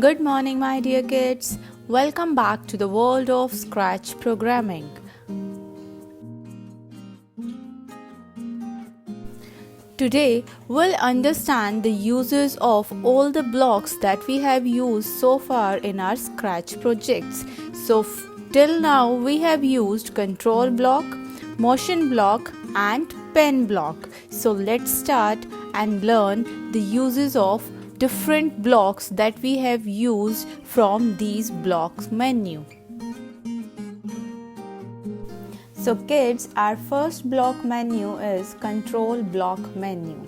Good morning, my dear kids. Welcome back to the world of Scratch programming. Today, we'll understand the uses of all the blocks that we have used so far in our Scratch projects. So, till now, we have used control block, motion block, and pen block. So, let's start and learn the uses of different blocks that we have used from these blocks menu. So kids, our first block menu is control block menu.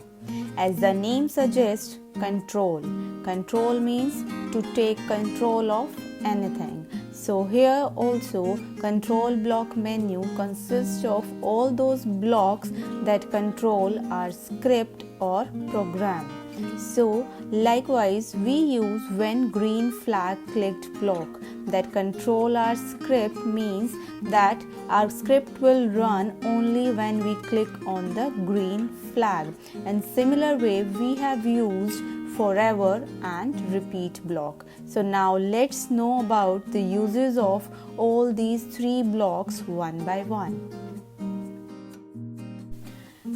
As the name suggests, control. Control means to take control of anything. So here also control block menu consists of all those blocks that control our script or program. So likewise we use when green flag clicked block that control our script means that our script will run only when we click on the green flag, and similar way we have used forever and repeat block. So now let's know about the uses of all these three blocks one by one.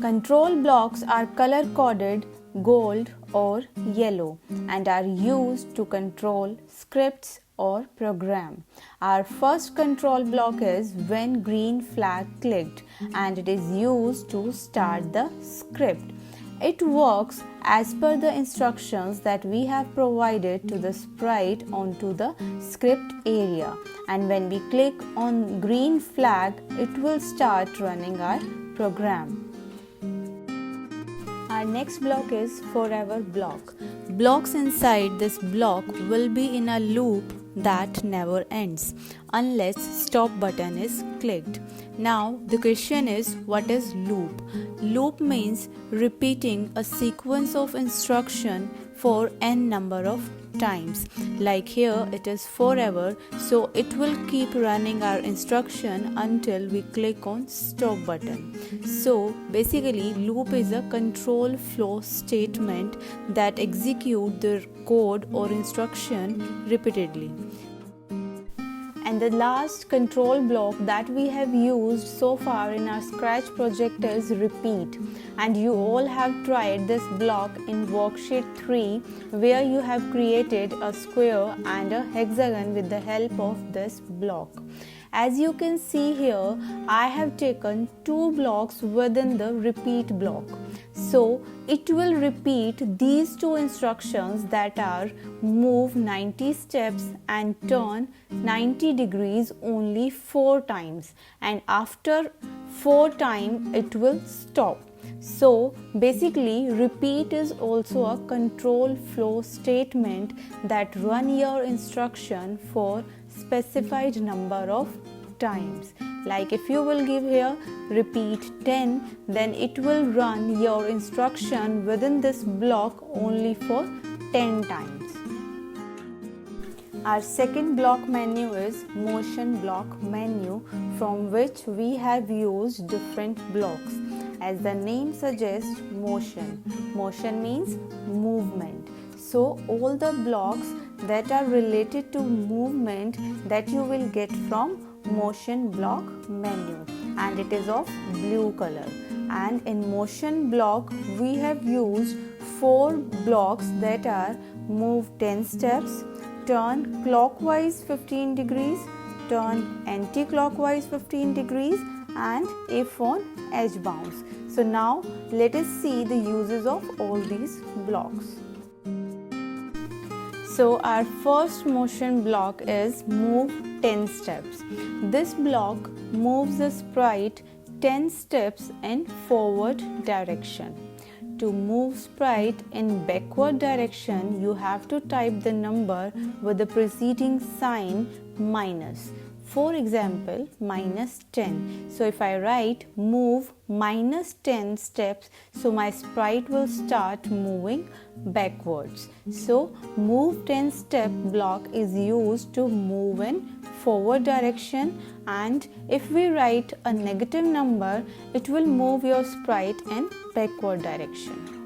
Control blocks are color coded gold or yellow and are used to control scripts or program. Our first control block is when green flag clicked and it is used to start the script. It works as per the instructions that we have provided to the sprite onto the script area, and when we click on green flag it will start running our program. Our next block is forever block. Blocks inside this block will be in a loop that never ends unless stop button is clicked. Now the question is, what is loop? Loop means repeating a sequence of instruction for n number of times. Like here it is forever, so it will keep running our instruction until we click on stop button. So basically loop is a control flow statement that execute the code or instruction repeatedly. And the last control block that we have used so far in our Scratch project is repeat. And you all have tried this block in worksheet 3 where you have created a square and a hexagon with the help of this block. As you can see here, I have taken two blocks within the repeat block. So it will repeat these two instructions that are move 90 steps and turn 90 degrees only 4 times, and after 4 times it will stop. So basically repeat is also a control flow statement that run your instruction for specified number of times. Like if you will give here repeat 10, then it will run your instruction within this block only for 10 times. Our second block menu is motion block menu, from which we have used different blocks. As the name suggests, motion. Motion means movement. So all the blocks that are related to movement that you will get from motion block menu, and it is of blue color. And in motion block we have used 4 blocks that are move 10 steps, turn clockwise 15 degrees, turn anti-clockwise 15 degrees, and if on edge bounce. So now let us see the uses of all these blocks. So our first motion block is move 10 steps. This block moves the sprite 10 steps in forward direction. To move sprite in backward direction, you have to type the number with the preceding sign minus. For example, minus 10. So if I write move minus 10 steps, so my sprite will start moving backwards. So move 10 step block is used to move in forward direction, and if we write a negative number, it will move your sprite in backward direction.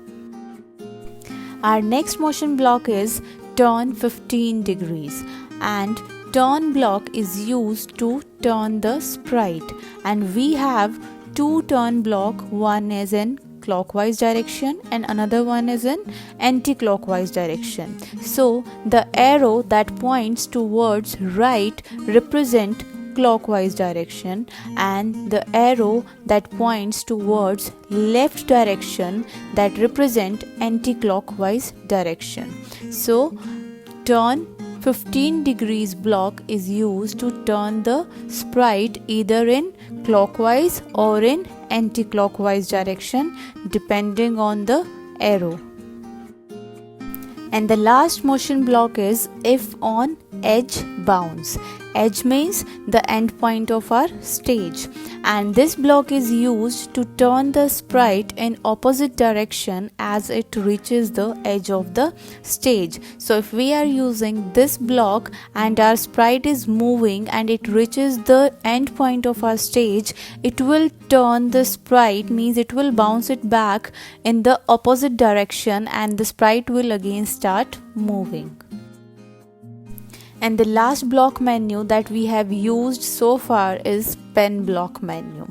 Our next motion block is turn 15 degrees, and turn block is used to turn the sprite, and we have two turn block. One is in clockwise direction and another one is in anti-clockwise direction. So the arrow that points towards right represent clockwise direction, and the arrow that points towards left direction that represent anti-clockwise direction. So turn 15 degrees block is used to turn the sprite either in clockwise or in anti-clockwise direction depending on the arrow. And the last motion block is if on edge bounce. Edge means the end point of our stage, and this block is used to turn the sprite in opposite direction as it reaches the edge of the stage. So if we are using this block and our sprite is moving and it reaches the end point of our stage, it will turn the sprite, means it will bounce it back in the opposite direction and the sprite will again start moving. And the last block menu that we have used so far is pen block menu.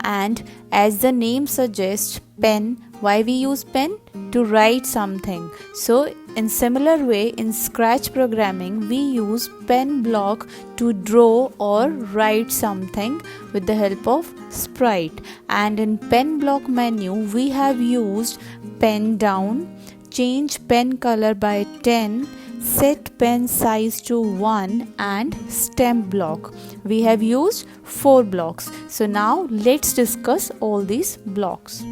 And as the name suggests, pen, why we use pen? To write something. So in similar way, in Scratch programming, we use pen block to draw or write something with the help of sprite. And in pen block menu, we have used pen down, change pen color by 10, set pen size to 1, and stamp block. We have used 4 blocks. So now let's discuss all these blocks.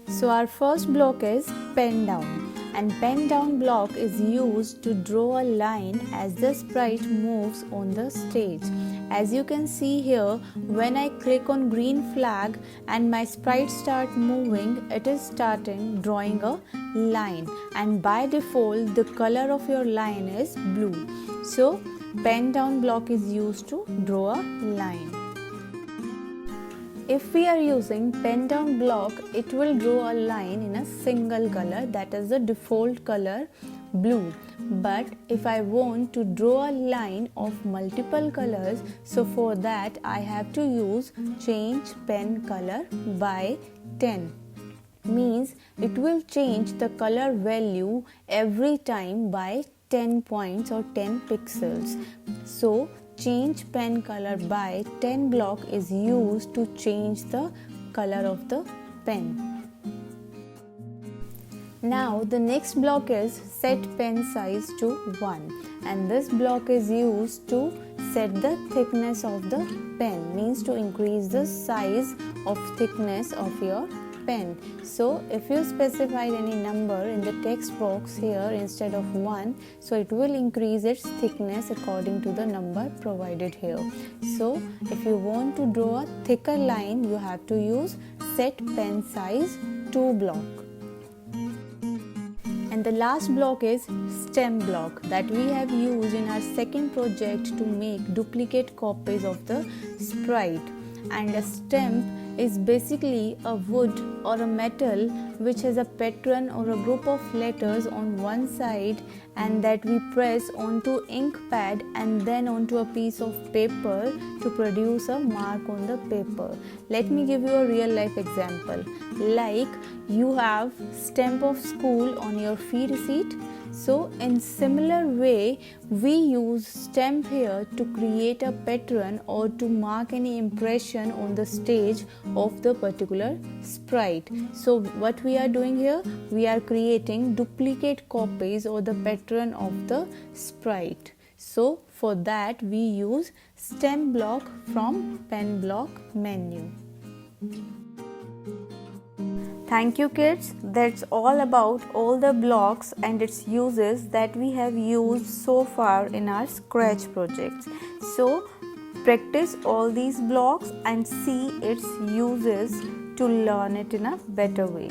So our first block is pen down, and pen down block is used to draw a line as the sprite moves on the stage. As you can see here, when I click on green flag and my sprite start moving, it is starting drawing a line, and by default the color of your line is blue. So pen down block is used to draw a line. If we are using pen down block, it will draw a line in a single color, that is the default color blue. But if I want to draw a line of multiple colors, so for that I have to use change pen color by 10. Means it will change the color value every time by 10 points or 10 pixels. So change pen color by 10 block is used to change the color of the pen. Now the next block is set pen size to 1, and this block is used to set the thickness of the pen, means to increase the size of thickness of your pen. So if you specified any number in the text box here instead of 1, so it will increase its thickness according to the number provided here. So if you want to draw a thicker line, you have to use set pen size 2 block. And the last block is stamp block, that we have used in our second project to make duplicate copies of the sprite. And a stamp is basically a wood or a metal which has a pattern or a group of letters on one side, and that we press onto ink pad and then onto a piece of paper to produce a mark on the paper. Let me give you a real life example. Like you have stamp of school on your fee receipt. So in similar way, we use stamp here to create a pattern or to mark any impression on the stage of the particular sprite. So what we are doing here, we are creating duplicate copies or the pattern of the sprite. So for that we use stamp block from pen block menu. Thank you kids, that's all about all the blocks and its uses that we have used so far in our Scratch projects. So practice all these blocks and see its uses to learn it in a better way.